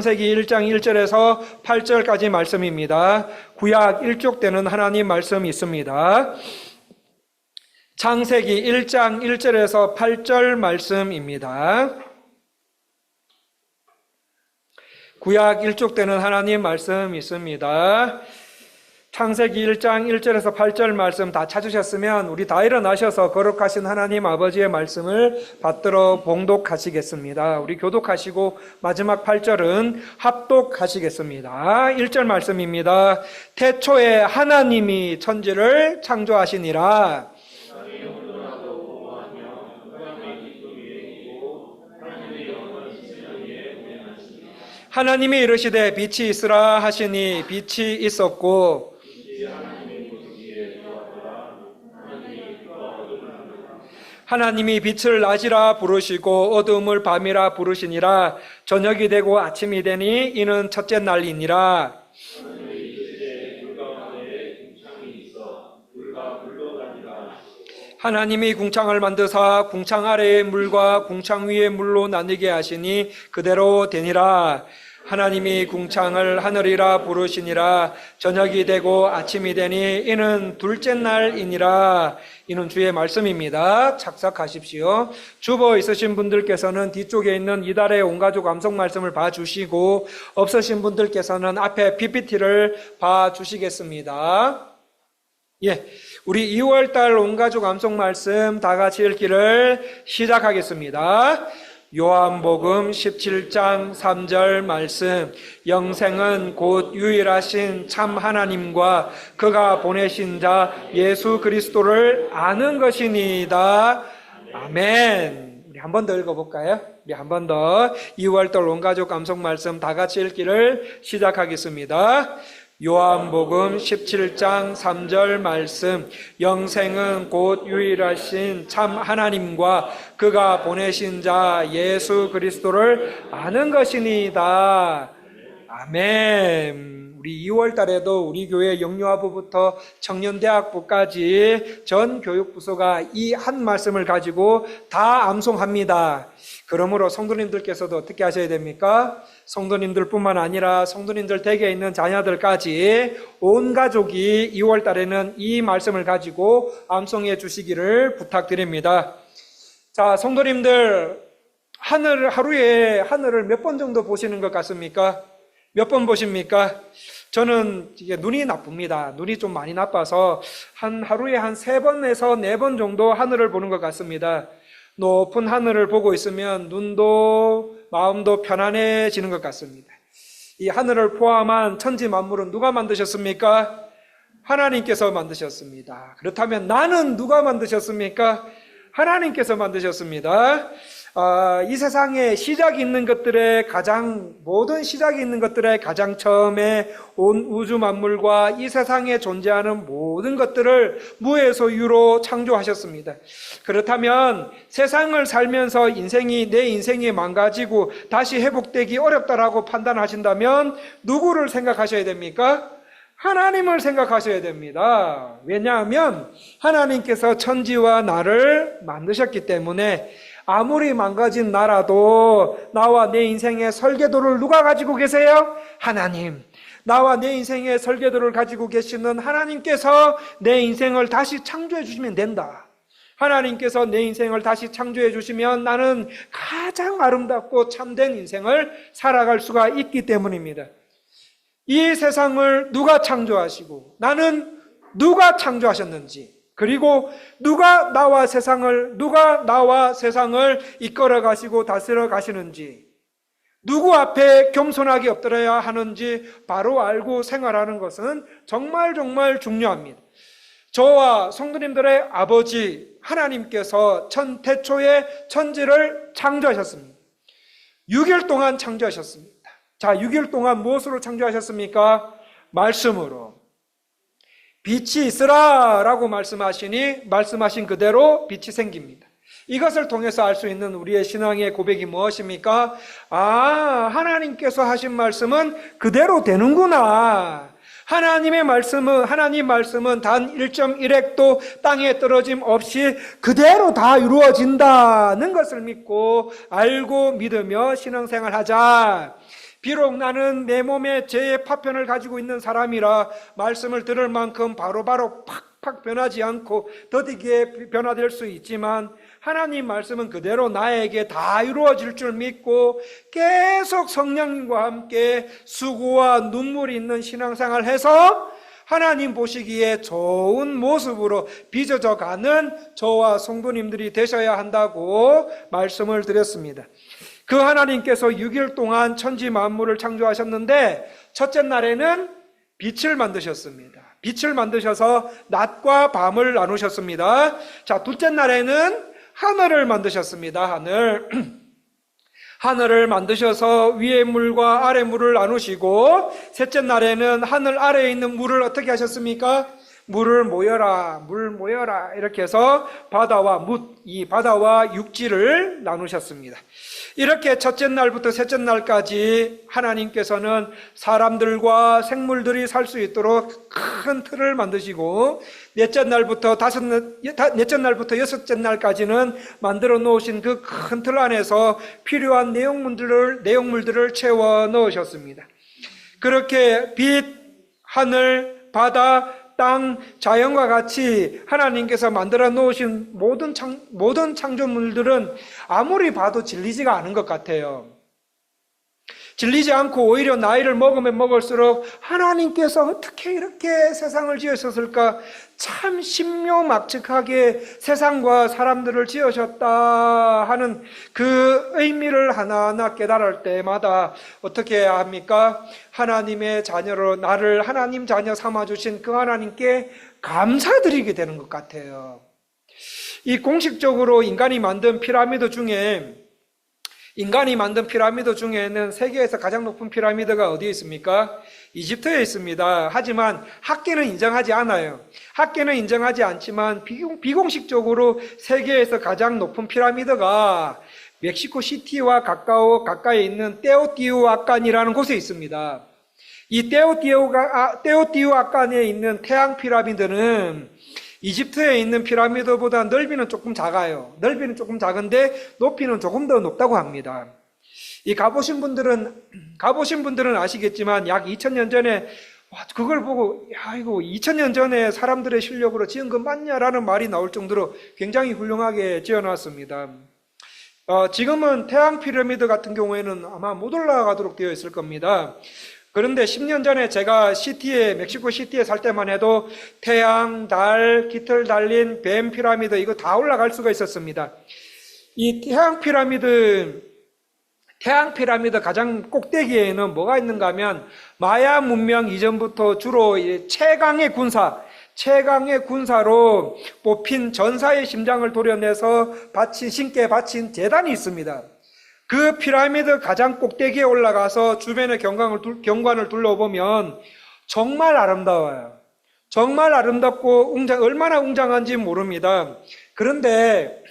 창세기 1장 1절에서 8절까지 말씀입니다. 구약 1족 되는 하나님 말씀이 있습니다. 창세기 1장 1절에서 8절 말씀입니다. 구약 1족 되는 하나님 말씀이 있습니다. 창세기 1장 1절에서 8절 말씀 다 찾으셨으면 우리 다 일어나셔서 거룩하신 하나님 아버지의 말씀을 받들어 봉독하시겠습니다. 우리 교독하시고 마지막 8절은 합독하시겠습니다. 1절 말씀입니다. 태초에 하나님이 천지를 창조하시니라. 하나님이 이르시되 빛이 있으라 하시니 빛이 있었고 하나님이 빛을 낮이라 부르시고 어두움을 밤이라 부르시니라. 저녁이 되고 아침이 되니 이는 첫째 날이니라. 하나님이 궁창을 만드사 궁창 아래의 물과 궁창 위의 물로 나뉘게 하시니 그대로 되니라. 하나님이 궁창을 하늘이라 부르시니라. 저녁이 되고 아침이 되니 이는 둘째 날이니라. 이는 주의 말씀입니다. 착삭하십시오. 주보 있으신 분들께서는 뒤쪽에 있는 이달의 온가족 암송 말씀을 봐주시고 없으신 분들께서는 앞에 PPT를 봐주시겠습니다. 우리 2월달 온가족 암송 말씀 다 같이 읽기를 시작하겠습니다. 요한복음 17장 3절 말씀. 영생은 곧 유일하신 참 하나님과 그가 보내신 자 예수 그리스도를 아는 것이니이다. 아멘. 우리 한 번 더 읽어볼까요? 우리 한 번 더 2월달 온가족 암송 말씀 다 같이 읽기를 시작하겠습니다. 요한복음 17장 3절 말씀. 영생은 곧 유일하신 참 하나님과 그가 보내신 자 예수 그리스도를 아는 것이니이다. 아멘. 우리 2월 달에도 우리 교회 영유아부부터 청년대학부까지 전 교육부서가 이 한 말씀을 가지고 다 암송합니다. 그러므로 성도님들께서도 어떻게 하셔야 됩니까? 성도님들뿐만 아니라 성도님들 댁에 있는 자녀들까지 온 가족이 2월 달에는 이 말씀을 가지고 암송해 주시기를 부탁드립니다. 자, 성도님들 하루에 하늘을 몇 번 정도 보시는 것 같습니까? 몇 번 보십니까? 저는 이게 눈이 나쁩니다. 눈이 좀 많이 나빠서 하루에 한 3번에서 4번 정도 하늘을 보는 것 같습니다. 높은 하늘을 보고 있으면 눈도 마음도 편안해지는 것 같습니다. 이 하늘을 포함한 천지 만물은 누가 만드셨습니까? 하나님께서 만드셨습니다. 그렇다면 나는 누가 만드셨습니까? 하나님께서 만드셨습니다. 이 세상에 시작이 있는 것들의 모든 시작이 있는 것들의 가장 처음에 온 우주 만물과 이 세상에 존재하는 모든 것들을 무에서 유로 창조하셨습니다. 그렇다면 세상을 살면서 내 인생이 망가지고 다시 회복되기 어렵다라고 판단하신다면 누구를 생각하셔야 됩니까? 하나님을 생각하셔야 됩니다. 왜냐하면 하나님께서 천지와 나를 만드셨기 때문에 아무리 망가진 나라도 나와 내 인생의 설계도를 누가 가지고 계세요? 하나님. 나와 내 인생의 설계도를 가지고 계시는 하나님께서 내 인생을 다시 창조해 주시면 된다. 하나님께서 내 인생을 다시 창조해 주시면 나는 가장 아름답고 참된 인생을 살아갈 수가 있기 때문입니다. 이 세상을 누가 창조하시고 나는 누가 창조하셨는지, 그리고 누가 나와 세상을 이끌어 가시고 다스려 가시는지, 누구 앞에 겸손하게 엎드려야 하는지 바로 알고 생활하는 것은 정말 중요합니다. 저와 성도님들의 아버지 하나님께서 태초에 천지를 창조하셨습니다. 6일 동안 창조하셨습니다. 자, 6일 동안 무엇으로 창조하셨습니까? 말씀으로. 빛이 있으라 라고 말씀하신 그대로 빛이 생깁니다. 이것을 통해서 알 수 있는 우리의 신앙의 고백이 무엇입니까? 하나님께서 하신 말씀은 그대로 되는구나. 하나님 말씀은 단 1.1핵도 땅에 떨어짐 없이 그대로 다 이루어진다는 것을 믿고 알고 믿으며 신앙생활하자. 비록 나는 내 몸에 죄의 파편을 가지고 있는 사람이라 말씀을 들을 만큼 바로바로 팍팍 변하지 않고 더디게 변화될 수 있지만 하나님 말씀은 그대로 나에게 다 이루어질 줄 믿고 계속 성령님과 함께 수고와 눈물이 있는 신앙생활을 해서 하나님 보시기에 좋은 모습으로 빚어져 가는 저와 성도님들이 되셔야 한다고 말씀을 드렸습니다. 그 하나님께서 6일 동안 천지 만물을 창조하셨는데 첫째 날에는 빛을 만드셨습니다. 빛을 만드셔서 낮과 밤을 나누셨습니다. 자, 둘째 날에는 하늘을 만드셨습니다. 하늘을 만드셔서 위에 물과 아래 물을 나누시고 셋째 날에는 하늘 아래에 있는 물을 어떻게 하셨습니까? 물을 모여라, 물 모여라 이렇게 해서 바다와 이 바다와 육지를 나누셨습니다. 이렇게 첫째 날부터 셋째 날까지 하나님께서는 사람들과 생물들이 살 수 있도록 큰 틀을 만드시고 넷째 날부터 여섯째 날까지는 만들어 놓으신 그 큰 틀 안에서 필요한 내용물들을 채워 넣으셨습니다. 그렇게 빛, 하늘, 바다, 땅, 자연과 같이 하나님께서 만들어 놓으신 모든 창조물들은 아무리 봐도 질리지가 않은 것 같아요. 질리지 않고 오히려 나이를 먹으면 먹을수록 하나님께서 어떻게 이렇게 세상을 지으셨을까? 참 신묘막측하게 세상과 사람들을 지으셨다 하는 그 의미를 하나하나 깨달을 때마다 어떻게 해야 합니까? 하나님의 자녀로 나를 하나님 자녀 삼아주신 그 하나님께 감사드리게 되는 것 같아요. 이 공식적으로 인간이 만든 피라미드 중에는 세계에서 가장 높은 피라미드가 어디에 있습니까? 이집트에 있습니다. 하지만 학계는 인정하지 않아요. 학계는 인정하지 않지만 비공식적으로 세계에서 가장 높은 피라미드가 멕시코 시티와 가까이 있는 테오티우아칸이라는 곳에 있습니다. 이 테오티우아칸에 있는 태양 피라미드는 이집트에 있는 피라미드보다 넓이는 조금 작아요. 넓이는 조금 작은데 높이는 조금 더 높다고 합니다. 이 가보신 분들은 아시겠지만 약 2000년 전에 그걸 보고 야 이거 2000년 전에 사람들의 실력으로 지은 거 맞냐라는 말이 나올 정도로 굉장히 훌륭하게 지어놨습니다. 지금은 태양 피라미드 같은 경우에는 아마 못 올라가도록 되어 있을 겁니다. 그런데 10년 전에 제가 멕시코 시티에 살 때만 해도 태양, 달, 깃털 달린 뱀 피라미드 이거 다 올라갈 수가 있었습니다. 이 태양 피라미드 가장 꼭대기에는 뭐가 있는가 하면 마야 문명 이전부터 주로 최강의 군사로 뽑힌 전사의 심장을 도려내서 신께 바친 제단이 있습니다. 그 피라미드 가장 꼭대기에 올라가서 주변의 경관을 둘러보면 정말 아름다워요. 정말 아름답고 얼마나 웅장한지 모릅니다. 그런데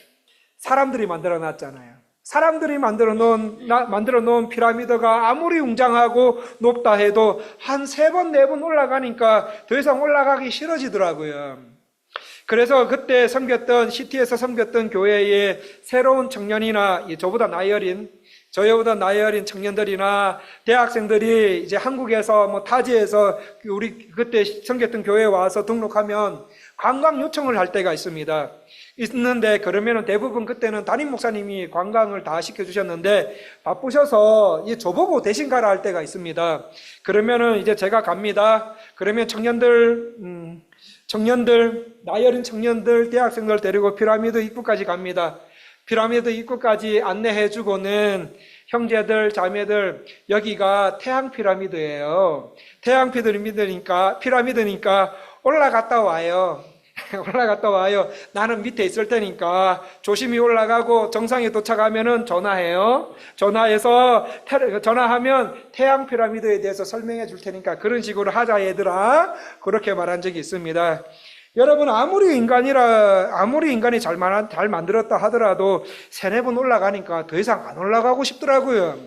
사람들이 만들어 놨잖아요. 사람들이 만들어 놓은 피라미드가 아무리 웅장하고 높다 해도 한 3번, 4번 올라가니까 더 이상 올라가기 싫어지더라고요. 그래서 그때 시티에서 섬겼던 교회의 새로운 청년이나 저보다 나이 어린 청년들이나 대학생들이 이제 한국에서 타지에서 우리 그때 섬겼던 교회에 와서 등록하면 관광 요청을 할 때가 있는데 그러면은 대부분 그때는 담임 목사님이 관광을 다 시켜주셨는데 바쁘셔서 저보고 대신 가라 할 때가 있습니다. 그러면은 이제 제가 갑니다. 그러면 나이 어린 청년들, 대학생들 데리고 피라미드 입구까지 갑니다. 피라미드 입구까지 안내해주고는 형제들, 자매들, 여기가 태양 피라미드예요. 태양 피라미드니까 올라갔다 와요. 나는 밑에 있을 테니까 조심히 올라가고 정상에 도착하면은 전화하면 태양 피라미드에 대해서 설명해 줄 테니까 그런 식으로 하자 얘들아. 그렇게 말한 적이 있습니다. 여러분 아무리 인간이 잘 만들었다 하더라도 3-4번 올라가니까 더 이상 안 올라가고 싶더라고요.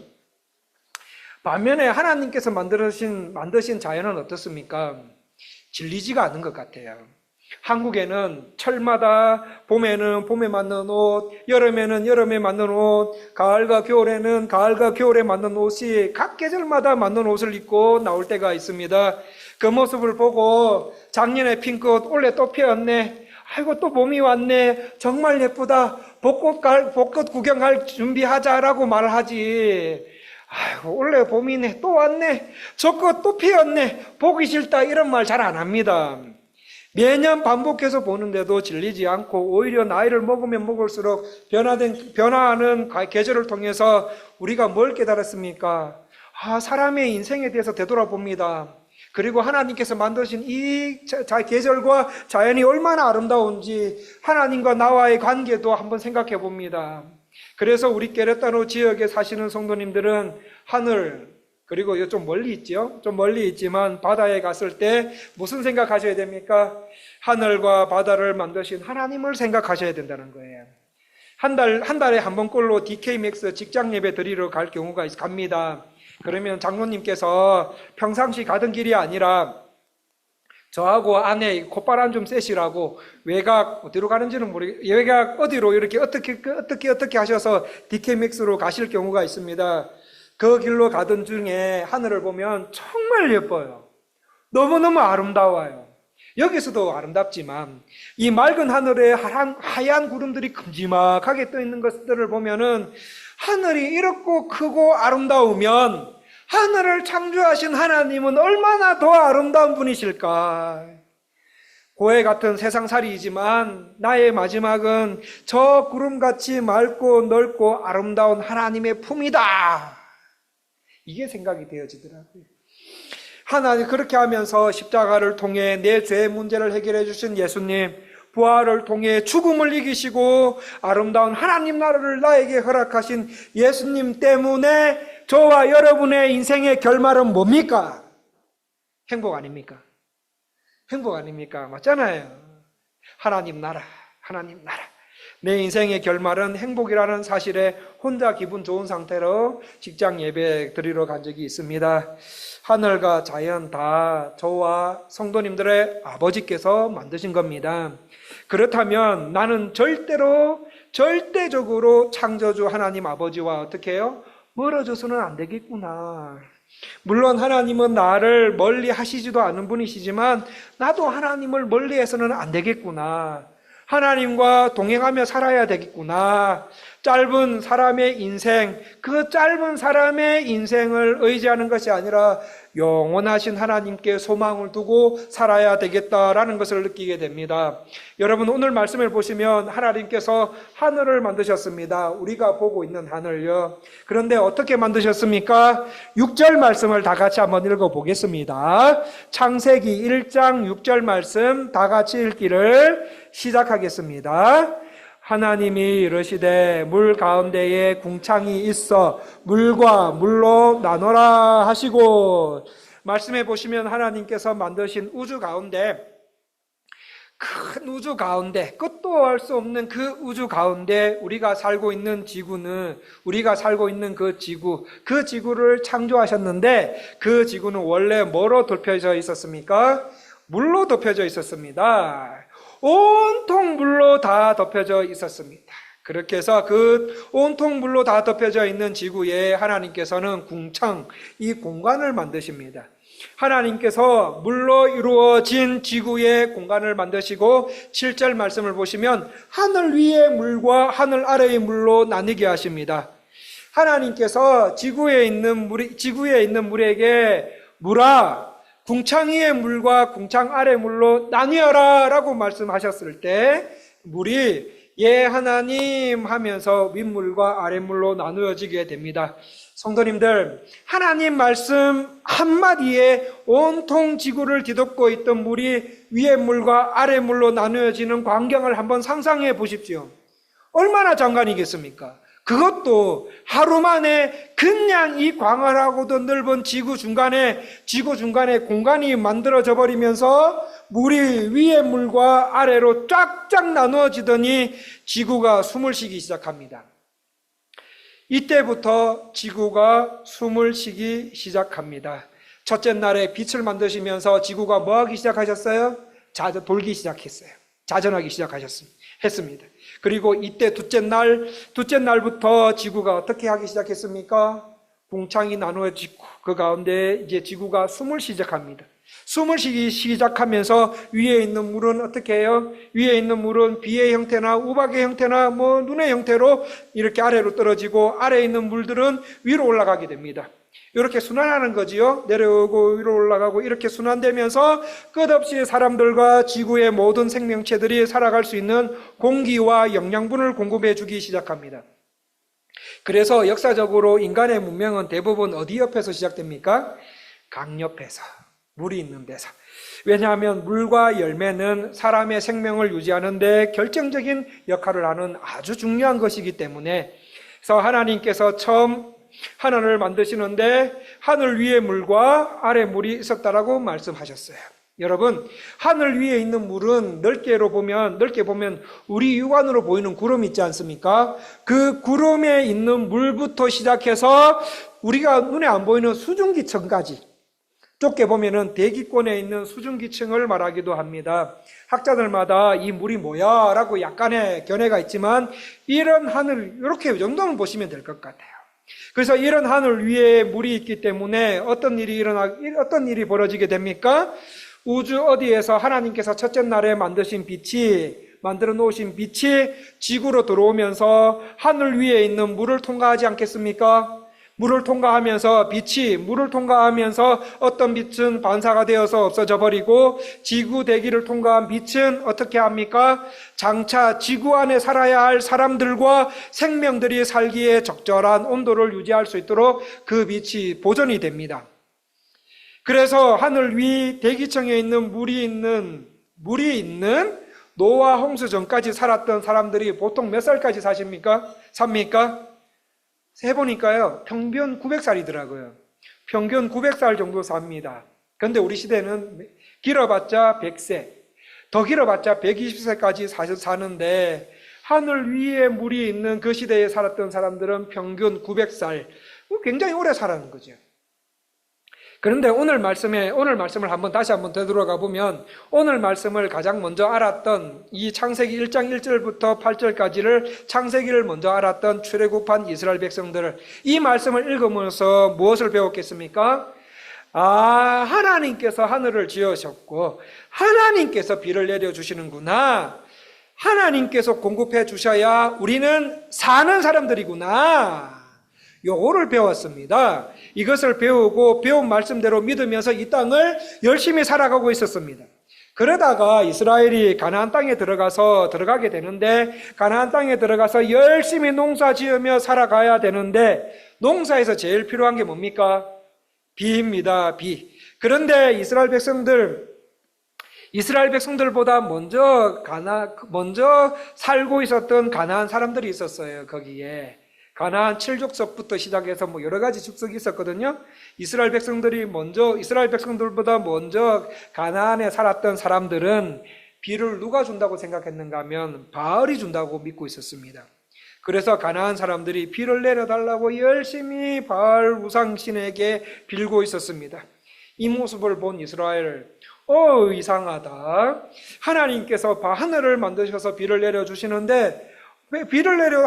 반면에 하나님께서 만드신 자연은 어떻습니까? 질리지가 않은 것 같아요. 한국에는 철마다 봄에는 봄에 맞는 옷, 여름에는 여름에 맞는 옷, 가을과 겨울에는 가을과 겨울에 맞는 옷이 각 계절마다 맞는 옷을 입고 나올 때가 있습니다. 그 모습을 보고 작년에 핀 꽃 올해 또 피었네. 아이고 또 봄이 왔네. 정말 예쁘다. 벚꽃 구경할 준비하자라고 말하지. 아이고 올해 봄이네. 또 왔네. 저 꽃 또 피었네. 보기 싫다. 이런 말 잘 안 합니다. 매년 반복해서 보는데도 질리지 않고 오히려 나이를 먹으면 먹을수록 변화하는 계절을 통해서 우리가 뭘 깨달았습니까? 사람의 인생에 대해서 되돌아봅니다. 그리고 하나님께서 만드신 이 계절과 자연이 얼마나 아름다운지 하나님과 나와의 관계도 한번 생각해 봅니다. 그래서 우리 깨레따노 지역에 사시는 성도님들은 하늘, 그리고 좀 멀리 있죠? 좀 멀리 있지만 바다에 갔을 때 무슨 생각하셔야 됩니까? 하늘과 바다를 만드신 하나님을 생각하셔야 된다는 거예요. 한 달에 한 번꼴로 DK맥스 직장 예배 드리러 갈 경우가 갑니다. 그러면 장로님께서 평상시 가던 길이 아니라 저하고 아내 콧바람 좀 쐬시라고 외곽 어디로 가는지는 모르겠어요. 외곽 어디로 이렇게 어떻게 하셔서 DK맥스로 가실 경우가 있습니다. 그 길로 가던 중에 하늘을 보면 정말 예뻐요. 너무너무 아름다워요. 여기서도 아름답지만 이 맑은 하늘에 하얀 구름들이 큼지막하게 떠 있는 것들을 보면은 하늘이 이렇고 크고 아름다우면 하늘을 창조하신 하나님은 얼마나 더 아름다운 분이실까. 고해 같은 세상살이이지만 나의 마지막은 저 구름같이 맑고 넓고 아름다운 하나님의 품이다. 이게 생각이 되어지더라고요. 하나님 그렇게 하면서 십자가를 통해 내 죄의 문제를 해결해 주신 예수님, 부활을 통해 죽음을 이기시고 아름다운 하나님 나라를 나에게 허락하신 예수님 때문에 저와 여러분의 인생의 결말은 뭡니까? 행복 아닙니까? 행복 아닙니까? 맞잖아요. 하나님 나라, 하나님 나라. 내 인생의 결말은 행복이라는 사실에 혼자 기분 좋은 상태로 직장 예배 드리러 간 적이 있습니다. 하늘과 자연 다 저와 성도님들의 아버지께서 만드신 겁니다. 그렇다면 나는 절대적으로 창조주 하나님 아버지와 어떻게 해요? 멀어져서는 안 되겠구나. 물론 하나님은 나를 멀리 하시지도 않은 분이시지만 나도 하나님을 멀리 해서는 안 되겠구나. 하나님과 동행하며 살아야 되겠구나. 짧은 사람의 인생, 그 짧은 사람의 인생을 의지하는 것이 아니라 영원하신 하나님께 소망을 두고 살아야 되겠다라는 것을 느끼게 됩니다. 여러분 오늘 말씀을 보시면 하나님께서 하늘을 만드셨습니다. 우리가 보고 있는 하늘요. 그런데 어떻게 만드셨습니까? 6절 말씀을 다 같이 한번 읽어보겠습니다. 창세기 1장 6절 말씀 다 같이 읽기를 시작하겠습니다. 하나님이 이르시되 물 가운데에 궁창이 있어 물과 물로 나눠라 하시고, 말씀해 보시면 하나님께서 만드신 우주 가운데, 큰 우주 가운데, 끝도 알 수 없는 그 우주 가운데 우리가 살고 있는 지구는, 우리가 살고 있는 그 지구를 창조하셨는데 그 지구는 원래 뭐로 덮여져 있었습니까? 물로 덮여져 있었습니다. 온통 물로 다 덮여져 있었습니다. 그렇게 해서 그 온통 물로 다 덮여져 있는 지구에 하나님께서는 궁창, 이 공간을 만드십니다. 하나님께서 물로 이루어진 지구의 공간을 만드시고 7절 말씀을 보시면 하늘 위의 물과 하늘 아래의 물로 나뉘게 하십니다. 하나님께서 지구에 있는 물에게 물아, 궁창 위의 물과 궁창 아래 물로 나뉘어라 라고 말씀하셨을 때 물이 예 하나님 하면서 윗물과 아랫물로 나누어지게 됩니다. 성도님들, 하나님 말씀 한마디에 온통 지구를 뒤덮고 있던 물이 위의 물과 아랫물로 나누어지는 광경을 한번 상상해 보십시오. 얼마나 장관이겠습니까? 그것도 하루 만에 그냥 이 광활하고도 넓은 지구 중간에 공간이 만들어져 버리면서 물이 위의 물과 아래로 쫙쫙 나누어지더니 지구가 숨을 쉬기 시작합니다. 이때부터 지구가 숨을 쉬기 시작합니다. 첫째 날에 빛을 만드시면서 지구가 뭐 하기 시작하셨어요? 돌기 시작했어요. 자전하기 했습니다. 그리고 이때 둘째 날부터 지구가 어떻게 하기 시작했습니까? 궁창이 나누어지고 그 가운데 이제 지구가 숨을 시작합니다. 숨을 쉬기 시작하면서 위에 있는 물은 어떻게 해요? 위에 있는 물은 비의 형태나 우박의 형태나 눈의 형태로 이렇게 아래로 떨어지고 아래에 있는 물들은 위로 올라가게 됩니다. 이렇게 순환하는 거지요. 내려오고 위로 올라가고 이렇게 순환되면서 끝없이 사람들과 지구의 모든 생명체들이 살아갈 수 있는 공기와 영양분을 공급해 주기 시작합니다. 그래서 역사적으로 인간의 문명은 대부분 어디 옆에서 시작됩니까? 강 옆에서, 물이 있는 데서. 왜냐하면 물과 열매는 사람의 생명을 유지하는 데 결정적인 역할을 하는 아주 중요한 것이기 때문에, 그래서 하나님께서 처음 하늘을 만드시는데 하늘 위에 물과 아래 물이 있었다라고 말씀하셨어요. 여러분, 하늘 위에 있는 물은 넓게 보면 우리 육안으로 보이는 구름 있지 않습니까? 그 구름에 있는 물부터 시작해서 우리가 눈에 안 보이는 수증기층까지, 좁게 보면은 대기권에 있는 수증기층을 말하기도 합니다. 학자들마다 이 물이 뭐야? 라고 약간의 견해가 있지만 이런 하늘, 이렇게 정도는 보시면 될 것 같아요. 그래서 이런 하늘 위에 물이 있기 때문에 어떤 일이 벌어지게 됩니까? 우주 어디에서 하나님께서 첫째 날에 만들어 놓으신 빛이 지구로 들어오면서 하늘 위에 있는 물을 통과하지 않겠습니까? 물을 통과하면서 어떤 빛은 반사가 되어서 없어져 버리고 지구 대기를 통과한 빛은 어떻게 합니까? 장차 지구 안에 살아야 할 사람들과 생명들이 살기에 적절한 온도를 유지할 수 있도록 그 빛이 보존이 됩니다. 그래서 하늘 위 대기층에 있는 물이 있는 노아 홍수 전까지 살았던 사람들이 보통 몇 살까지 삽니까? 해보니까요, 평균 900살이더라고요. 평균 900살 정도 삽니다. 그런데 우리 시대는 길어봤자 100세, 더 길어봤자 120세까지 사는데 하늘 위에 물이 있는 그 시대에 살았던 사람들은 평균 900살, 굉장히 오래 살았는 거죠. 그런데 오늘 말씀을 다시 한번 되돌아가 보면 오늘 말씀을 가장 먼저 알았던 이 창세기 1장 1절부터 8절까지를 창세기를 먼저 알았던 출애굽한 이스라엘 백성들을 이 말씀을 읽으면서 무엇을 배웠겠습니까? 하나님께서 하늘을 지으셨고 하나님께서 비를 내려주시는구나. 하나님께서 공급해 주셔야 우리는 사는 사람들이구나. 요거를 배웠습니다. 이것을 배우고 배운 말씀대로 믿으면서 이 땅을 열심히 살아가고 있었습니다. 그러다가 이스라엘이 가나안 땅에 들어가게 되는데 가나안 땅에 들어가서 열심히 농사 지으며 살아가야 되는데 농사에서 제일 필요한 게 뭡니까? 비입니다. 비. 그런데 이스라엘 백성들보다 먼저 살고 있었던 가나안 사람들이 있었어요. 거기에 가나안 7족속부터 시작해서 여러 가지 족속이 있었거든요. 이스라엘 백성들보다 먼저 가나안에 살았던 사람들은 비를 누가 준다고 생각했는가 하면 바알이 준다고 믿고 있었습니다. 그래서 가나안 사람들이 비를 내려달라고 열심히 바알 우상신에게 빌고 있었습니다. 이 모습을 본 이스라엘, 이상하다. 하나님께서 하늘을 만드셔서 비를 내려주시는데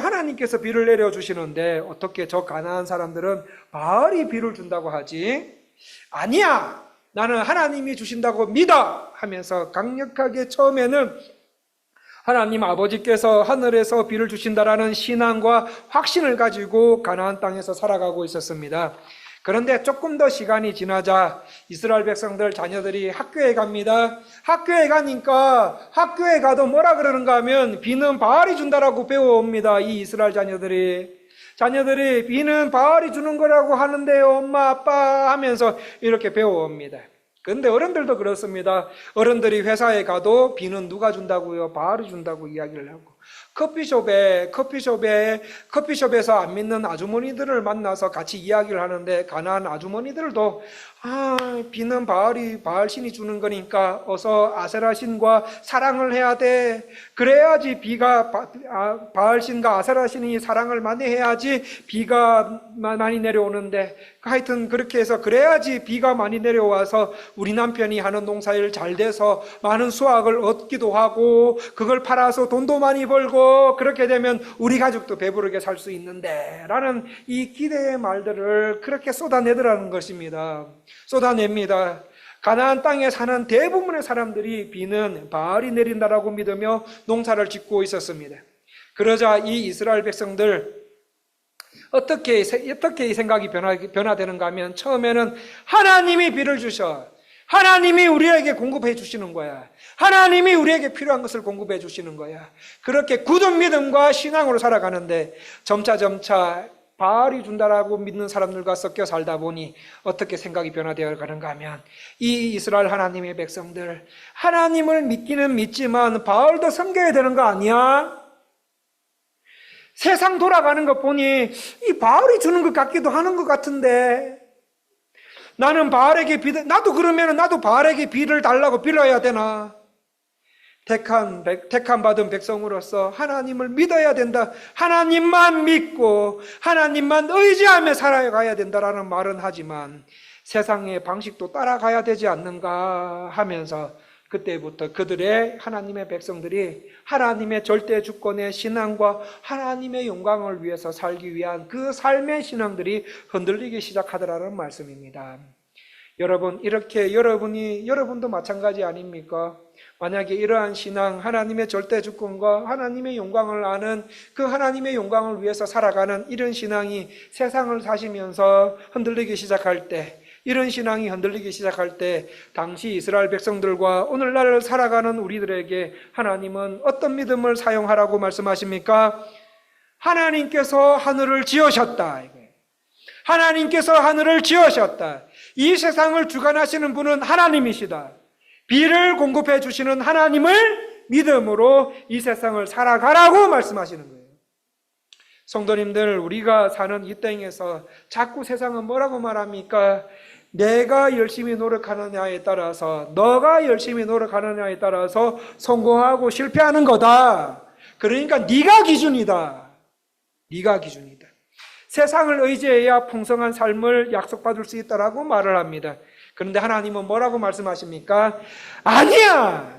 하나님께서 비를 내려주시는데 어떻게 저 가나안 사람들은 바알이 비를 준다고 하지? 아니야! 나는 하나님이 주신다고 믿어! 하면서 강력하게 처음에는 하나님 아버지께서 하늘에서 비를 주신다라는 신앙과 확신을 가지고 가나안 땅에서 살아가고 있었습니다. 그런데 조금 더 시간이 지나자 이스라엘 백성들 자녀들이 학교에 갑니다. 학교에 가니까 학교에 가도 뭐라 그러는가 하면 비는 바알이 준다라고 배워옵니다. 이 이스라엘 자녀들이 비는 바알이 주는 거라고 하는데요, 엄마 아빠 하면서 이렇게 배워옵니다. 그런데 어른들도 그렇습니다. 어른들이 회사에 가도 비는 누가 준다고요? 바알이 준다고 이야기를 하고 커피숍에서 안 믿는 아주머니들을 만나서 같이 이야기를 하는데 가난한 아주머니들도 비는 바알신이 주는 거니까 어서 아세라신과 사랑을 해야 돼. 그래야지 바알신과 아세라신이 사랑을 많이 해야지 비가 많이 내려오는데, 하여튼 그렇게 해서 그래야지 비가 많이 내려와서 우리 남편이 하는 농사일 잘 돼서 많은 수확을 얻기도 하고 그걸 팔아서 돈도 많이 벌고 그렇게 되면 우리 가족도 배부르게 살 수 있는데 라는 이 기대의 말들을 그렇게 쏟아내더라는 것입니다. 쏟아냅니다. 가나안 땅에 사는 대부분의 사람들이 비는 바알이 내린다라고 믿으며 농사를 짓고 있었습니다. 그러자 이 이스라엘 백성들 어떻게 이 생각이 변화되는가 하면, 처음에는 하나님이 비를 주셔. 하나님이 우리에게 공급해 주시는 거야. 하나님이 우리에게 필요한 것을 공급해 주시는 거야. 그렇게 굳은 믿음과 신앙으로 살아가는데 점차 바알이 준다라고 믿는 사람들과 섞여 살다 보니 어떻게 생각이 변화되어 가는가 하면, 이 이스라엘 하나님의 백성들, 하나님을 믿기는 믿지만 바알도 섬겨야 되는 거 아니야? 세상 돌아가는 것 보니 이 바알이 주는 것 같기도 하는 것 같은데, 나도 그러면 나도 바알에게 비를 달라고 빌어야 되나? 택함 받은 백성으로서 하나님을 믿어야 된다. 하나님만 믿고 하나님만 의지하며 살아가야 된다라는 말은 하지만 세상의 방식도 따라가야 되지 않는가 하면서, 그때부터 그들의 하나님의 백성들이 하나님의 절대 주권의 신앙과 하나님의 영광을 위해서 살기 위한 그 삶의 신앙들이 흔들리기 시작하더라는 말씀입니다. 여러분, 이렇게 여러분도 마찬가지 아닙니까? 만약에 이러한 신앙, 하나님의 절대 주권과 하나님의 영광을 아는 그 하나님의 영광을 위해서 살아가는 이런 신앙이 세상을 사시면서 흔들리기 시작할 때, 이런 신앙이 흔들리기 시작할 때, 당시 이스라엘 백성들과 오늘날 살아가는 우리들에게 하나님은 어떤 믿음을 사용하라고 말씀하십니까? 하나님께서 하늘을 지으셨다. 하나님께서 하늘을 지으셨다. 이 세상을 주관하시는 분은 하나님이시다. 비를 공급해 주시는 하나님을 믿음으로 이 세상을 살아가라고 말씀하시는 거예요. 성도님들, 우리가 사는 이 땅에서 자꾸 세상은 뭐라고 말합니까? 내가 열심히 노력하느냐에 따라서, 너가 열심히 노력하느냐에 따라서 성공하고 실패하는 거다. 그러니까 네가 기준이다. 네가 기준이다. 세상을 의지해야 풍성한 삶을 약속받을 수 있다라고 말을 합니다. 그런데 하나님은 뭐라고 말씀하십니까? 아니야!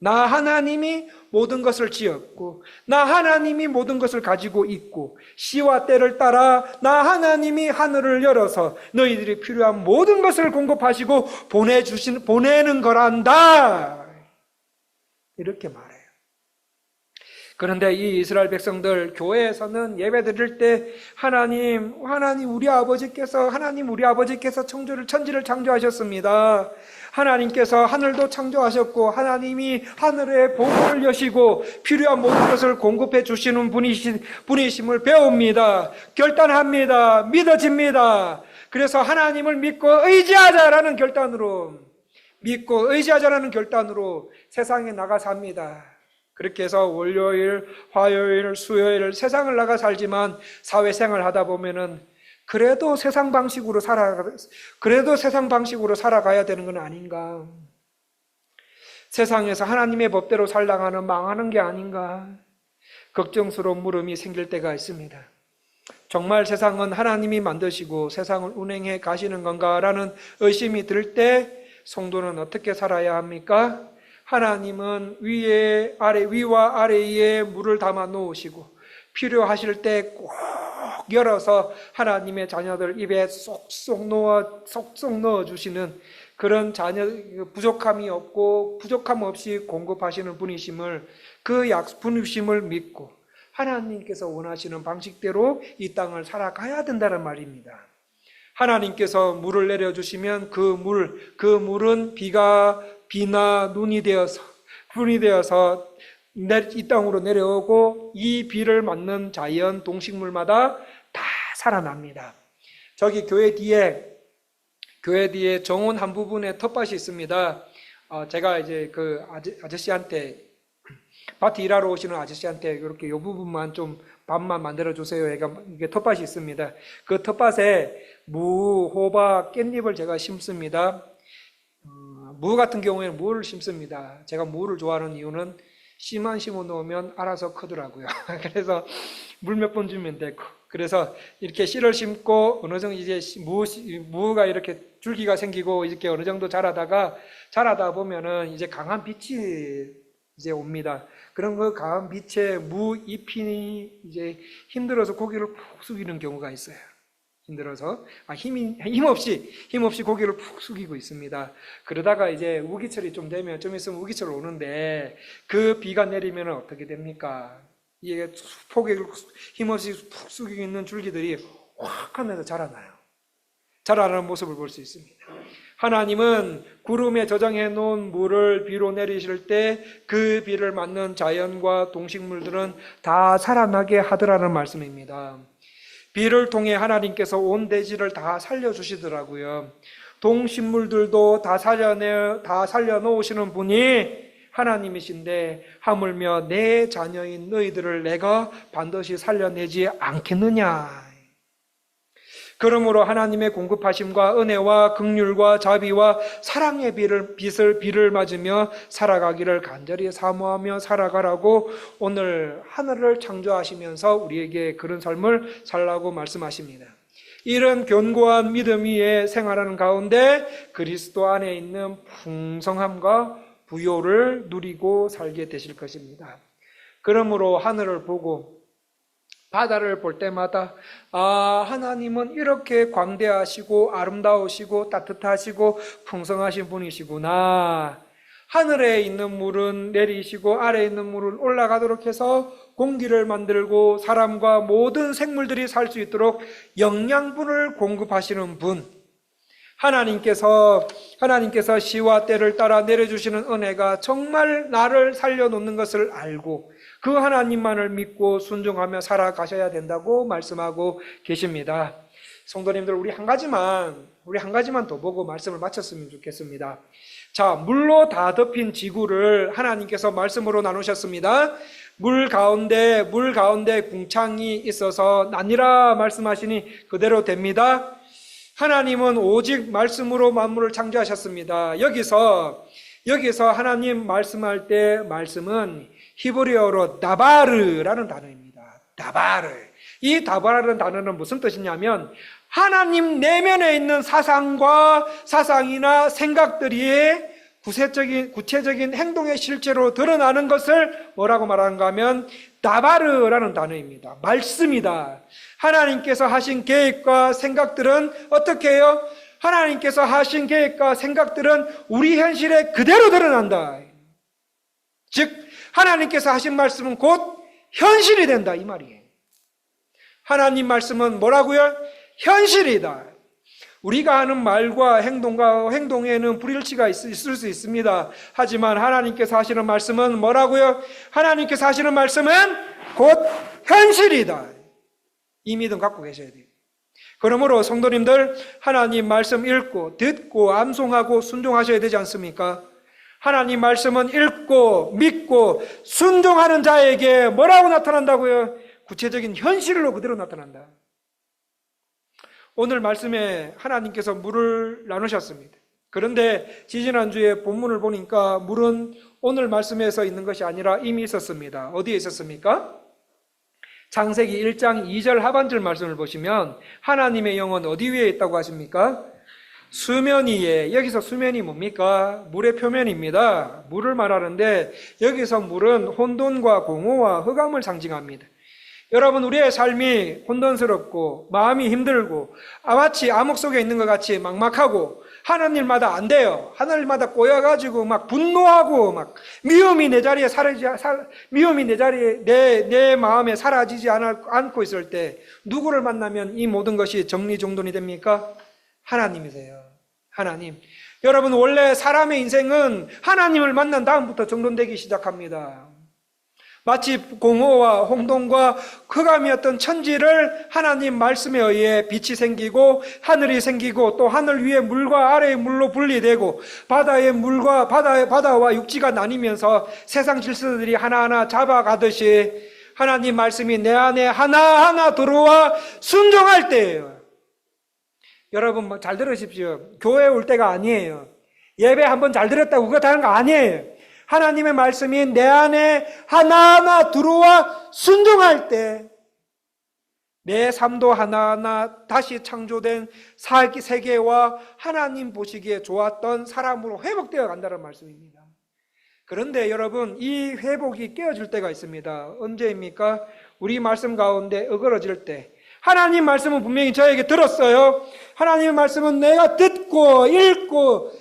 나 하나님이 모든 것을 지었고, 나 하나님이 모든 것을 가지고 있고, 시와 때를 따라 나 하나님이 하늘을 열어서 너희들이 필요한 모든 것을 공급하시고 보내는 거란다. 이렇게 말해요. 그런데 이 이스라엘 백성들, 교회에서는 예배 드릴 때 하나님 우리 아버지께서 천지를 창조하셨습니다. 하나님께서 하늘도 창조하셨고 하나님이 하늘의 보고를 여시고 필요한 모든 것을 공급해 주시는 분이심을 배웁니다. 결단합니다. 믿어집니다. 그래서 하나님을 믿고 의지하자라는 결단으로 세상에 나가 삽니다. 그렇게 해서 월요일, 화요일, 수요일 세상을 나가 살지만 사회생활 하다 보면은 그래도 세상 방식으로 살아가야 되는 건 아닌가? 세상에서 하나님의 법대로 살다가는 망하는 게 아닌가? 걱정스러운 물음이 생길 때가 있습니다. 정말 세상은 하나님이 만드시고 세상을 운행해 가시는 건가라는 의심이 들 때 성도는 어떻게 살아야 합니까? 하나님은 위와 아래에 물을 담아 놓으시고 필요하실 때 꼭 열어서 하나님의 자녀들 입에 쏙쏙 넣어 주시는 그런 부족함이 없고 부족함 없이 공급하시는 분이심을, 분이심을 믿고 하나님께서 원하시는 방식대로 이 땅을 살아가야 된다는 말입니다. 하나님께서 물을 내려주시면 그 물은 비나 눈이 되어서 이 땅으로 내려오고 이 비를 맞는 자연 동식물마다 다 살아납니다. 저기 교회 뒤에 정원 한 부분에 텃밭이 있습니다. 제가 이제 그 아저씨한테 밭에 일하러 오시는 아저씨한테 이렇게 이 부분만 좀 반만 만들어 주세요. 이게 텃밭이 있습니다. 그 텃밭에 무, 호박, 깻잎을 제가 심습니다. 무 같은 경우에는 무를 심습니다. 제가 무를 좋아하는 이유는 씨만 심어 놓으면 알아서 크더라고요. 그래서 물 몇 번 주면 되고, 그래서 이렇게 씨를 심고 어느 정도 이제 무가 이렇게 줄기가 생기고 이렇게 어느 정도 자라다 보면은 이제 강한 빛이 이제 옵니다. 그런 그 강한 빛에 무 잎이 이제 힘들어서 고개를 푹 숙이는 경우가 있어요. 힘들어서 힘없이 고개를 푹 숙이고 있습니다. 그러다가 이제 우기철이 좀 되면 좀 있으면 우기철 오는데 그 비가 내리면 어떻게 됩니까? 이게 고개를 힘없이 푹 숙이고 있는 줄기들이 확 하면서 자라나는 모습을 볼 수 있습니다. 하나님은 구름에 저장해 놓은 물을 비로 내리실 때 그 비를 맞는 자연과 동식물들은 다 살아나게 하더라는 말씀입니다. 비를 통해 하나님께서 온 대지를 다 살려주시더라고요. 동식물들도 다 살려놓으시는 분이 하나님이신데 하물며 내 자녀인 너희들을 내가 반드시 살려내지 않겠느냐. 그러므로 하나님의 공급하심과 은혜와 긍휼과 자비와 사랑의 비를 맞으며 살아가기를 간절히 사모하며 살아가라고 오늘 하늘을 창조하시면서 우리에게 그런 삶을 살라고 말씀하십니다. 이런 견고한 믿음 위에 생활하는 가운데 그리스도 안에 있는 풍성함과 부요를 누리고 살게 되실 것입니다. 그러므로 하늘을 보고 바다를 볼 때마다 하나님은 이렇게 광대하시고 아름다우시고 따뜻하시고 풍성하신 분이시구나. 하늘에 있는 물은 내리시고 아래에 있는 물은 올라가도록 해서 공기를 만들고 사람과 모든 생물들이 살 수 있도록 영양분을 공급하시는 분. 하나님께서 시와 때를 따라 내려주시는 은혜가 정말 나를 살려놓는 것을 알고 그 하나님만을 믿고 순종하며 살아가셔야 된다고 말씀하고 계십니다. 성도님들, 우리 한 가지만 더 보고 말씀을 마쳤으면 좋겠습니다. 자, 물로 다 덮인 지구를 하나님께서 말씀으로 나누셨습니다. 물 가운데 궁창이 있어서 나니라 말씀하시니 그대로 됩니다. 하나님은 오직 말씀으로 만물을 창조하셨습니다. 여기서 하나님 말씀할 때 말씀은 히브리어로 다바르라는 단어입니다. 다바르. 이 다바르라는 단어는 무슨 뜻이냐면 하나님 내면에 있는 사상이나 생각들이 구체적인 행동의 실제로 드러나는 것을 뭐라고 말하는가 하면 다바르라는 단어입니다. 말씀이다. 하나님께서 하신 계획과 생각들은 어떻게 해요? 하나님께서 하신 계획과 생각들은 우리 현실에 그대로 드러난다. 즉 하나님께서 하신 말씀은 곧 현실이 된다 이 말이에요. 하나님 말씀은 뭐라고요? 현실이다. 우리가 하는 말과 행동에는 불일치가 있을 수 있습니다. 하지만 하나님께서 하시는 말씀은 뭐라고요? 하나님께서 하시는 말씀은 곧 현실이다. 이 믿음 갖고 계셔야 돼요. 그러므로 성도님들, 하나님 말씀 읽고 듣고 암송하고 순종하셔야 되지 않습니까? 하나님 말씀은 읽고 믿고 순종하는 자에게 뭐라고 나타난다고요? 구체적인 현실로 그대로 나타난다. 오늘 말씀에 하나님께서 물을 나누셨습니다. 그런데 지지난주에 본문을 보니까 물은 오늘 말씀에서 있는 것이 아니라 이미 있었습니다. 어디에 있었습니까? 창세기 1장 2절 하반절 말씀을 보시면 하나님의 영은 어디 위에 있다고 하십니까? 수면 위에. 여기서 수면이 뭡니까? 물의 표면입니다. 물을 말하는데 여기서 물은 혼돈과 공허와 흑암을 상징합니다. 여러분, 우리의 삶이 혼돈스럽고 마음이 힘들고 마치 암흑 속에 있는 것 같이 막막하고 하는 일마다 안 돼요. 하는 일마다 꼬여가지고 막 분노하고 막 미움이 내 마음에 사라지지 않고 있을 때 누구를 만나면 이 모든 것이 정리정돈이 됩니까? 하나님이세요. 하나님. 여러분, 원래 사람의 인생은 하나님을 만난 다음부터 정돈되기 시작합니다. 마치 공허와 홍동과 흑암이었던 천지를 하나님 말씀에 의해 빛이 생기고 하늘이 생기고 또 하늘 위에 물과 아래의 물로 분리되고 바다의 물과 바다와 육지가 나뉘면서 세상 질서들이 하나하나 잡아가듯이 하나님 말씀이 내 안에 하나하나 들어와 순종할 때예요. 여러분 잘 들으십시오. 교회에 올 때가 아니에요. 예배 한번 잘 들었다고 그거 다른 거 아니에요. 하나님의 말씀이 내 안에 하나하나 들어와 순종할 때 내 삶도 하나하나 다시 창조된 세계와 하나님 보시기에 좋았던 사람으로 회복되어 간다는 말씀입니다. 그런데 여러분 이 회복이 깨어질 때가 있습니다. 언제입니까? 우리 말씀 가운데 어그러질 때. 하나님 말씀은 분명히 저에게 들었어요. 하나님의 말씀은 내가 듣고 읽고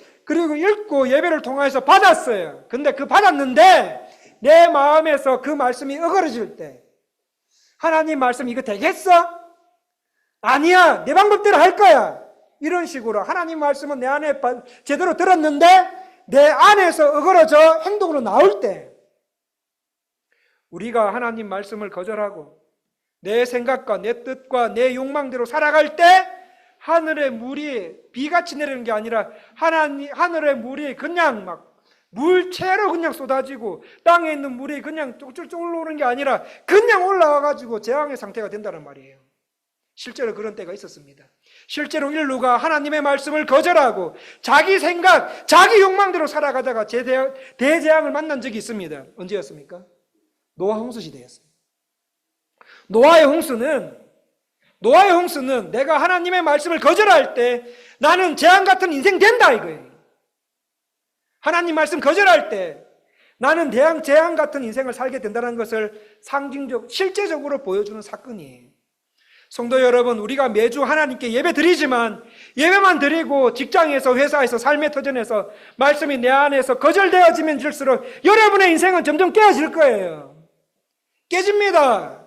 예배를 통해서 받았어요. 근데 그 받았는데 내 마음에서 그 말씀이 어그러질 때 하나님 말씀 이거 되겠어? 아니야. 내 방법대로 할 거야. 이런 식으로 하나님 말씀은 내 안에 제대로 들었는데 내 안에서 어그러져 행동으로 나올 때 우리가 하나님 말씀을 거절하고 내 생각과 내 뜻과 내 욕망대로 살아갈 때 하늘의 물이 비같이 내리는 게 아니라 하늘의 물이 그냥 막 물체로 그냥 쏟아지고 땅에 있는 물이 그냥 쫄쫄쫄 올라오는 게 아니라 그냥 올라와가지고 재앙의 상태가 된다는 말이에요. 실제로 그런 때가 있었습니다. 실제로 인류가 하나님의 말씀을 거절하고 자기 생각, 자기 욕망대로 살아가다가 대재앙을 만난 적이 있습니다. 언제였습니까? 노아 홍수 시대였습니다. 노아의 홍수는 내가 하나님의 말씀을 거절할 때 나는 재앙 같은 인생 된다 이거예요. 하나님 말씀 거절할 때 나는 재앙 같은 인생을 살게 된다는 것을 실제적으로 보여주는 사건이에요. 성도 여러분, 우리가 매주 하나님께 예배 드리지만 예배만 드리고 직장에서 회사에서 삶의 터전에서 말씀이 내 안에서 거절되어지면 질수록 여러분의 인생은 점점 깨어질 거예요. 깨집니다.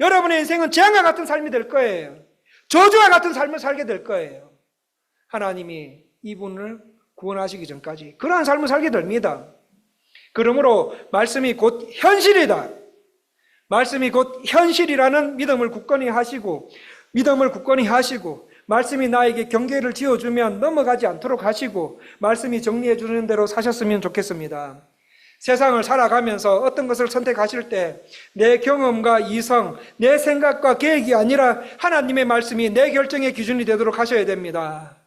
여러분의 인생은 재앙과 같은 삶이 될 거예요. 저주와 같은 삶을 살게 될 거예요. 하나님이 이분을 구원하시기 전까지 그러한 삶을 살게 됩니다. 그러므로 말씀이 곧 현실이다. 말씀이 곧 현실이라는 믿음을 굳건히 하시고 말씀이 나에게 경계를 지어주면 넘어가지 않도록 하시고 말씀이 정리해 주는 대로 사셨으면 좋겠습니다. 세상을 살아가면서 어떤 것을 선택하실 때 내 경험과 이성, 내 생각과 계획이 아니라 하나님의 말씀이 내 결정의 기준이 되도록 하셔야 됩니다.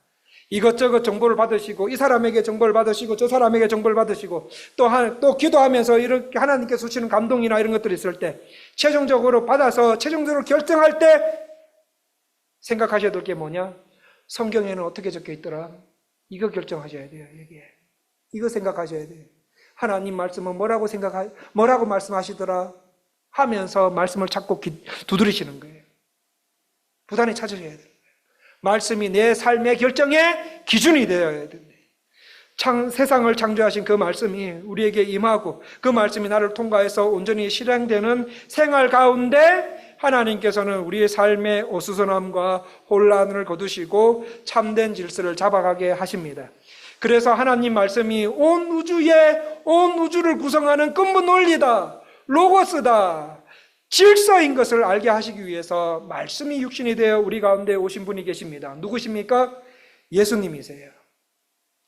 이것저것 정보를 받으시고 이 사람에게 정보를 받으시고 저 사람에게 정보를 받으시고 또 기도하면서 이렇게 하나님께서 주시는 감동이나 이런 것들이 있을 때 최종적으로 받아서 최종적으로 결정할 때 생각하셔야 될 게 뭐냐? 성경에는 어떻게 적혀 있더라? 이거 결정하셔야 돼요. 이거 생각하셔야 돼요. 하나님 말씀은 뭐라고 말씀하시더라 하면서 말씀을 찾고 두드리시는 거예요. 부단히 찾으셔야 돼요. 말씀이 내 삶의 결정의 기준이 되어야 된다. 세상을 창조하신 그 말씀이 우리에게 임하고 그 말씀이 나를 통과해서 온전히 실행되는 생활 가운데 하나님께서는 우리의 삶의 어수선함과 혼란을 거두시고 참된 질서를 잡아가게 하십니다. 그래서 하나님 말씀이 온 우주를 구성하는 근본 원리다, 로고스다, 질서인 것을 알게 하시기 위해서 말씀이 육신이 되어 우리 가운데 오신 분이 계십니다. 누구십니까? 예수님이세요.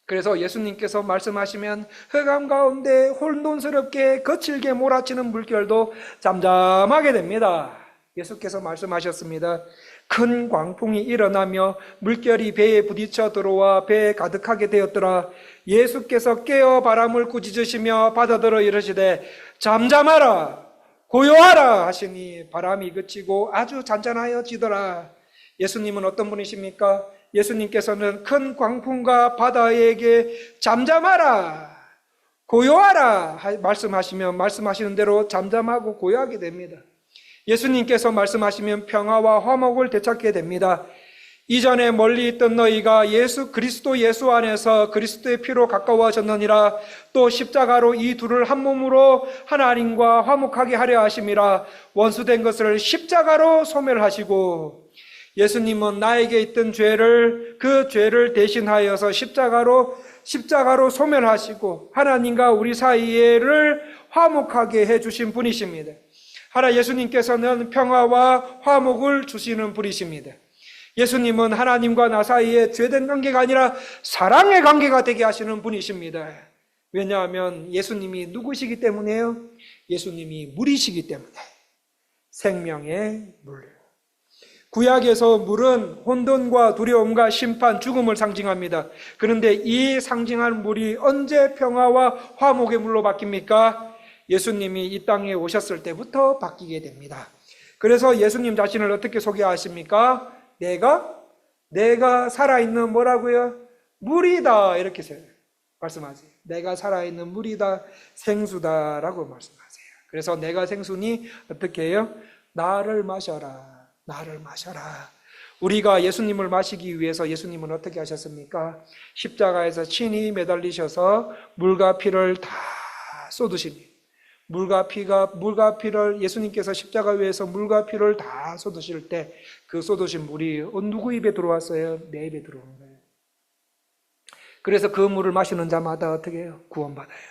그래서 예수님께서 말씀하시면 흑암 가운데 혼돈스럽게 거칠게 몰아치는 물결도 잠잠하게 됩니다. 예수께서 말씀하셨습니다. 큰 광풍이 일어나며 물결이 배에 부딪혀 들어와 배에 가득하게 되었더라. 예수께서 깨어 바람을 꾸짖으시며 바다더러 이르시되 잠잠하라 고요하라 하시니 바람이 그치고 아주 잔잔하여지더라. 예수님은 어떤 분이십니까? 예수님께서는 큰 광풍과 바다에게 잠잠하라 고요하라 말씀하시면 말씀하시는 대로 잠잠하고 고요하게 됩니다. 예수님께서 말씀하시면 평화와 화목을 되찾게 됩니다. 이전에 멀리 있던 너희가 그리스도 예수 안에서 그리스도의 피로 가까워졌느니라. 또 십자가로 이 둘을 한 몸으로 하나님과 화목하게 하려 하심이라. 원수된 것을 십자가로 소멸하시고 예수님은 나에게 있던 죄를, 그 죄를 대신하여서 십자가로 소멸하시고 하나님과 우리 사이를 화목하게 해주신 분이십니다. 하나 예수님께서는 평화와 화목을 주시는 분이십니다. 예수님은 하나님과 나 사이에 죄된 관계가 아니라 사랑의 관계가 되게 하시는 분이십니다. 왜냐하면 예수님이 누구시기 때문에요? 예수님이 물이시기 때문에. 생명의 물. 구약에서 물은 혼돈과 두려움과 심판, 죽음을 상징합니다. 그런데 이 상징한 물이 언제 평화와 화목의 물로 바뀝니까? 예수님이 이 땅에 오셨을 때부터 바뀌게 됩니다. 그래서 예수님 자신을 어떻게 소개하십니까? 내가 살아있는 뭐라고요? 물이다. 이렇게 말씀하세요. 내가 살아있는 물이다, 생수다라고 말씀하세요. 그래서 내가 생수니 어떻게 해요? 나를 마셔라. 나를 마셔라. 우리가 예수님을 마시기 위해서 예수님은 어떻게 하셨습니까? 십자가에서 친히 매달리셔서 물과 피를 다 쏟으시니 물과 피를 예수님께서 십자가 위에서 물과 피를 다 쏟으실 때 그 쏟으신 물이 누구 입에 들어왔어요? 내 입에 들어오는 거예요. 그래서 그 물을 마시는 자마다 어떻게 해요? 구원받아요.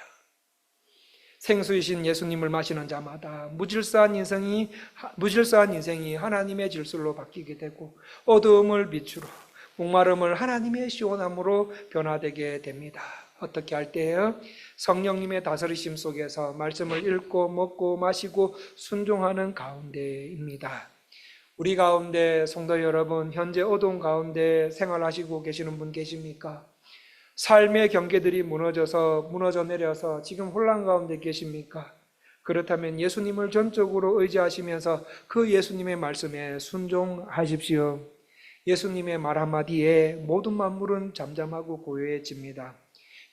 생수이신 예수님을 마시는 자마다 무질서한 인생이 하나님의 질술로 바뀌게 되고 어두움을 빛으로, 목마름을 하나님의 시원함으로 변화되게 됩니다. 어떻게 할 때예요? 성령님의 다스리심 속에서 말씀을 읽고 먹고 마시고 순종하는 가운데입니다. 우리 가운데 성도 여러분, 현재 어두운 가운데 생활하시고 계시는 분 계십니까? 삶의 경계들이 무너져 내려서 지금 혼란 가운데 계십니까? 그렇다면 예수님을 전적으로 의지하시면서 그 예수님의 말씀에 순종하십시오. 예수님의 말 한마디에 모든 만물은 잠잠하고 고요해집니다.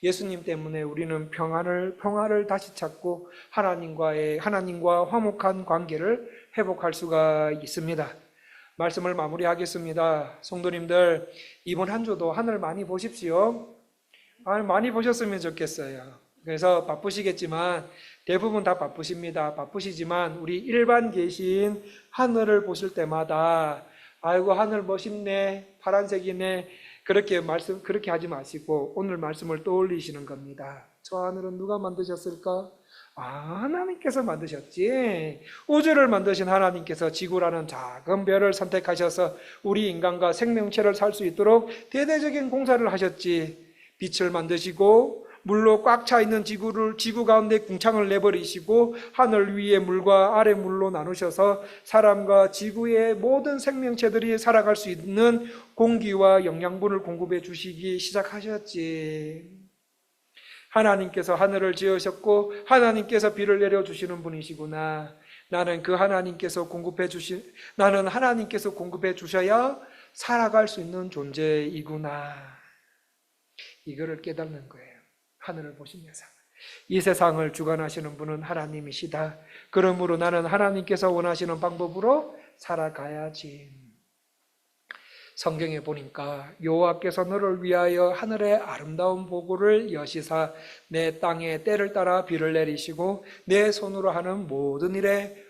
예수님 때문에 우리는 평화를 다시 찾고 하나님과 화목한 관계를 회복할 수가 있습니다. 말씀을 마무리하겠습니다. 성도님들, 이번 한 주도 하늘 많이 보십시오. 많이 보셨으면 좋겠어요. 그래서 바쁘시겠지만 대부분 다 바쁘십니다. 바쁘시지만 우리 일반 계신 하늘을 보실 때마다 아이고 하늘 멋있네, 파란색이네, 그렇게 하지 마시고 오늘 말씀을 떠올리시는 겁니다. 저 하늘은 누가 만드셨을까? 하나님께서 만드셨지. 우주를 만드신 하나님께서 지구라는 작은 별을 선택하셔서 우리 인간과 생명체를 살 수 있도록 대대적인 공사를 하셨지. 빛을 만드시고 물로 꽉 차 있는 지구 가운데 궁창을 내버리시고 하늘 위의 물과 아래 물로 나누셔서 사람과 지구의 모든 생명체들이 살아갈 수 있는 공기와 영양분을 공급해 주시기 시작하셨지. 하나님께서 하늘을 지으셨고 하나님께서 비를 내려주시는 분이시구나. 나는 하나님께서 공급해 주셔야 살아갈 수 있는 존재이구나. 이거를 깨닫는 거예요. 하늘을 보시면서 이 세상을 주관하시는 분은 하나님이시다. 그러므로 나는 하나님께서 원하시는 방법으로 살아가야지. 성경에 보니까 여호와께서 너를 위하여 하늘의 아름다운 보고를 여시사 내 땅에 때를 따라 비를 내리시고 내 손으로 하는 모든 일에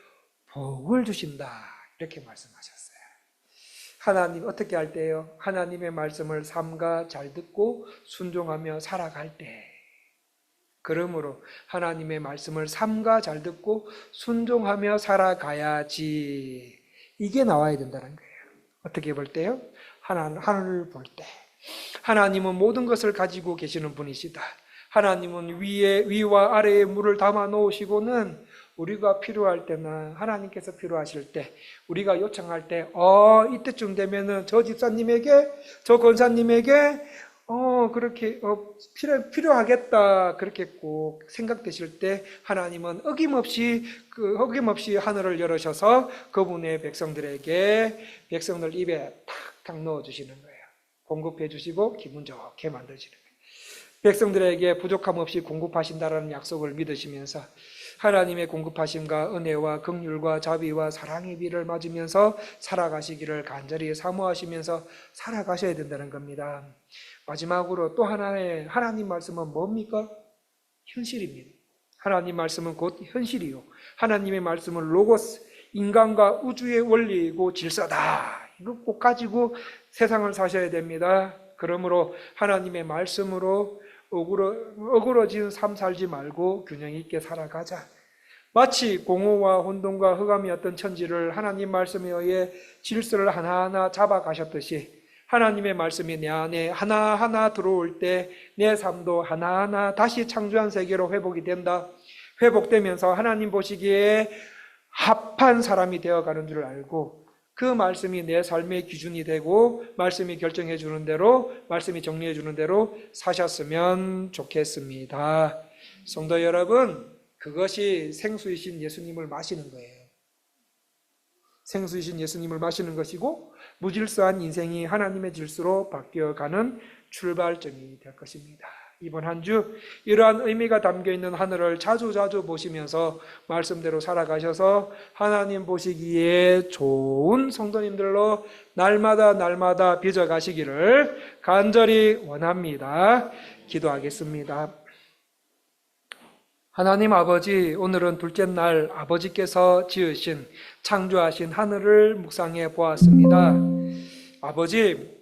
복을 주신다. 이렇게 말씀하셨어요. 하나님 어떻게 할 때요? 하나님의 말씀을 삼가 잘 듣고 순종하며 살아갈 때. 그러므로 하나님의 말씀을 삼가 잘 듣고 순종하며 살아가야지. 이게 나와야 된다는 거예요. 어떻게 볼 때요? 하늘을 볼 때. 하나님은 모든 것을 가지고 계시는 분이시다. 하나님은 위와 아래에 물을 담아 놓으시고는 우리가 필요할 때나 하나님께서 필요하실 때, 우리가 요청할 때, 이때쯤 되면은 저 집사님에게, 저 권사님에게, 그렇게, 필요하겠다. 그렇게 꼭 생각되실 때, 하나님은 어김없이 하늘을 열으셔서 그분의 백성들 입에 탁탁 넣어주시는 거예요. 공급해 주시고 기분 좋게 만드시는 거예요. 백성들에게 부족함 없이 공급하신다라는 약속을 믿으시면서 하나님의 공급하심과 은혜와 긍휼과 자비와 사랑의 비를 맞으면서 살아가시기를 간절히 사모하시면서 살아가셔야 된다는 겁니다. 마지막으로 또 하나의 하나님 말씀은 뭡니까? 현실입니다. 하나님 말씀은 곧 현실이요. 하나님의 말씀은 로고스, 인간과 우주의 원리이고 질서다. 이거 꼭 가지고 세상을 사셔야 됩니다. 그러므로 하나님의 말씀으로 어그러진 삶 살지 말고 균형 있게 살아가자. 마치 공허와 혼돈과 흑암이었던 천지를 하나님 말씀에 의해 질서를 하나하나 잡아가셨듯이 하나님의 말씀이 내 안에 하나하나 들어올 때 내 삶도 하나하나 다시 창조한 세계로 회복이 된다. 회복되면서 하나님 보시기에 합한 사람이 되어가는 줄 알고 그 말씀이 내 삶의 기준이 되고 말씀이 결정해 주는 대로, 말씀이 정리해 주는 대로 사셨으면 좋겠습니다. 성도 여러분, 그것이 생수이신 예수님을 마시는 거예요. 생수이신 예수님을 마시는 것이고 무질서한 인생이 하나님의 질서로 바뀌어가는 출발점이 될 것입니다. 이번 한 주 이러한 의미가 담겨있는 하늘을 자주 보시면서 말씀대로 살아가셔서 하나님 보시기에 좋은 성도님들로 날마다 빚어가시기를 간절히 원합니다. 기도하겠습니다. 하나님 아버지, 오늘은 둘째 날 아버지께서 지으신 창조하신 하늘을 묵상해 보았습니다. 아버지,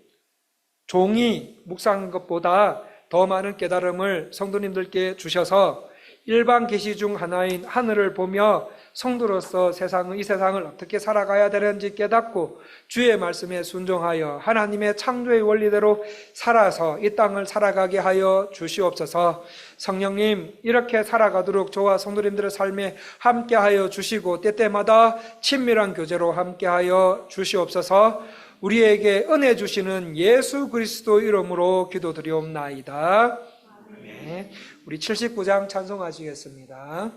종이 묵상한 것보다 더 많은 깨달음을 성도님들께 주셔서 일반 계시 중 하나인 하늘을 보며 성도로서 이 세상을 어떻게 살아가야 되는지 깨닫고 주의 말씀에 순종하여 하나님의 창조의 원리대로 살아서 이 땅을 살아가게 하여 주시옵소서. 성령님, 이렇게 살아가도록 저와 성도님들의 삶에 함께하여 주시고 때때마다 친밀한 교제로 함께하여 주시옵소서. 우리에게 은혜 주시는 예수 그리스도 이름으로 기도드리옵나이다. 네, 우리 79장 찬송하시겠습니다.